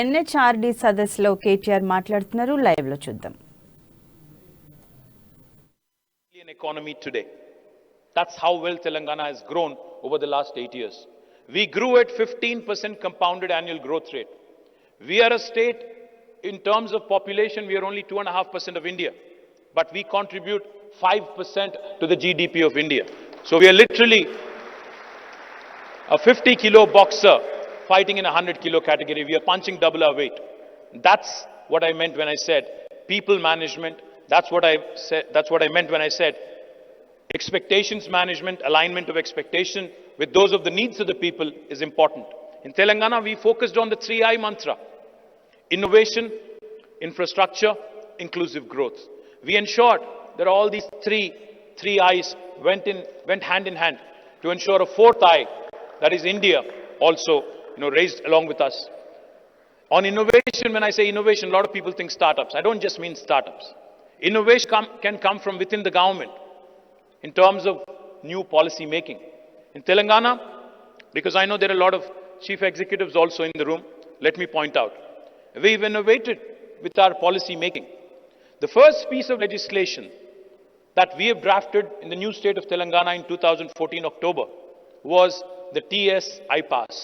NHRD సదస్సులో KTR మాట్లాడుతున్నారు. Live లో చూద్దాం. Economy today. That's how well Telangana has grown over the last 8 years. We grew at 15% compounded annual growth rate. We are a state, in terms of population, we are only 2.5% of India, but we contribute 5% to the GDP of India. So we are literally a 50-kilo boxer fighting in a 100-kilo category. We are punching double our weight. That's what I meant when I said people management. That's what I meant when I said expectations management, alignment of expectation with those of the needs of the people is important. In Telangana, we focused on the 3I mantra: innovation, infrastructure, inclusive growth. We ensured that all these three I's went hand in hand to ensure a fourth I, that is India, also raised along with us. On innovation, when I say innovation, a lot of people think startups. I don't just mean startups. Innovation can come from within the government in terms of new policy making. In Telangana, because I know there are a lot of chief executives also in the room, let me point out, we've innovated with our policy making. The first piece of legislation that we have drafted in the new state of Telangana in 2014 October was the TS iPass.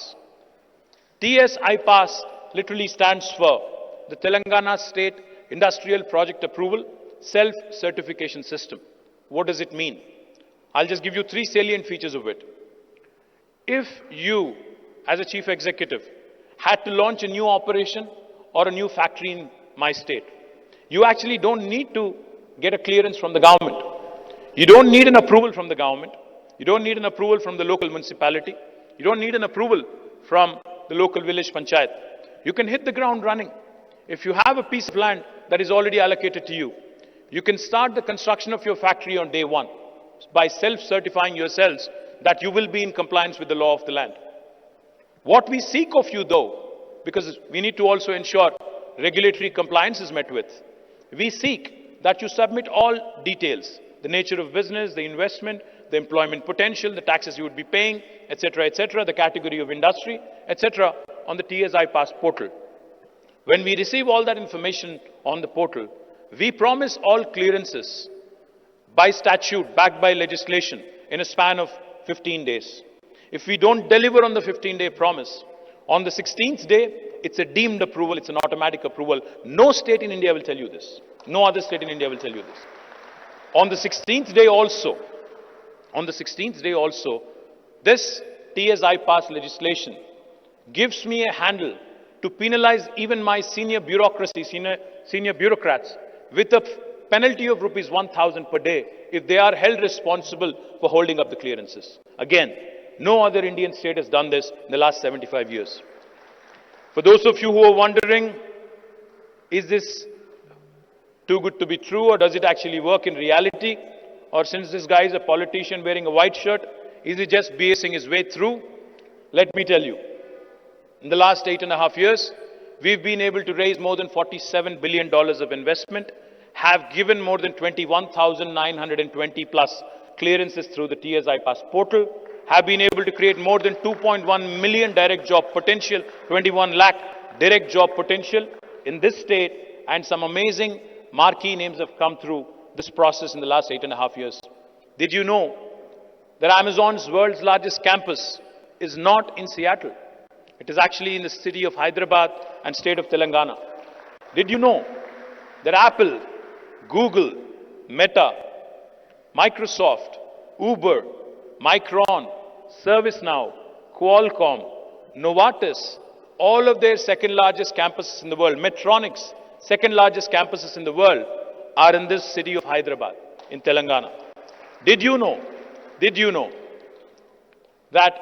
TS iPass literally stands for the Telangana State Industrial Project Approval Self-Certification System. What does it mean? I'll just give you 3 salient features of it. If you, as a chief executive, had to launch a new operation or a new factory in my state, you actually don't need to get a clearance from the government. You don't need an approval from the government. You don't need an approval from the local municipality. You don't need an approval from the local village panchayat. You can hit the ground running. If you have a piece of land that is already allocated to you, you can start the construction of your factory on day one by self-certifying yourselves that you will be in compliance with the law of the land. What we seek of you though, because we need to also ensure regulatory compliance is met with, we seek that you submit all details, the nature of business, the investment, the employment potential, the taxes you would be paying, etc., the category of industry, etc., on the TS iPass portal. When we receive all that information on the portal, we promise all clearances by statute, backed by legislation, in a span of 15 days. If we don't deliver on the 15-day promise, on the 16th day, it's a deemed approval, it's an automatic approval. No state in India will tell you this. No other state in India will tell you this. On the 16th day also, this TS iPass legislation gives me a handle to penalize even my senior bureaucrats with a penalty of rupees 1,000 per day if they are held responsible for holding up the clearances. Again, no other Indian state has done this in the last 75 years. For those of you who are wondering, is this too good to be true, or does it actually work in reality? Or since this guy is a politician wearing a white shirt, is he just BSing his way through? Let me tell you, in the last 8.5 years, we've been able to raise more than $47 billion of investment, have given more than 21,920 plus clearances through the TS iPass portal, have been able to create more than 2.1 million direct job potential, 21 lakh direct job potential in this state, and some amazing marquee names have come through this process in the last 8.5 years. Did you know that Amazon's world's largest campus is not in Seattle? It is actually in the city of Hyderabad and state of Telangana. Did you know that Apple, Google, Meta, Microsoft, Uber, Micron, ServiceNow, Qualcomm, Novartis, all of their second largest campuses in the world, Medtronic's second largest campuses in the world, are in this city of Hyderabad, in Telangana. Did you know that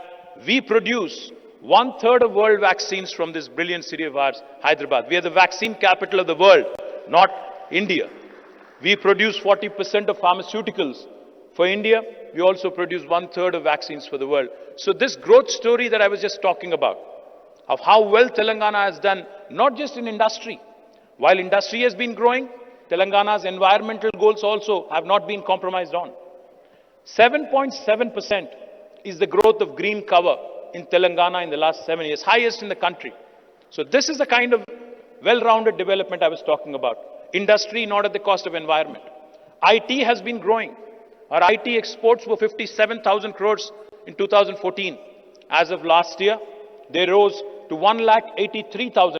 we produce 1/3 of world vaccines from this brilliant city of ours, Hyderabad? We are the vaccine capital of the world, not India. We produce 40% of pharmaceuticals for India. We also produce 1/3 of vaccines for the world. So this growth story that I was just talking about, of how well Telangana has done, not just in industry. While industry has been growing, Telangana's environmental goals also have not been compromised on. 7.7% is the growth of green cover in Telangana in the last 7 years, highest in the country. So this is the kind of well-rounded development I was talking about. Industry not at the cost of environment. IT has been growing. Our IT exports were 57,000 crores in 2014. As of last year, they rose to 1,83,000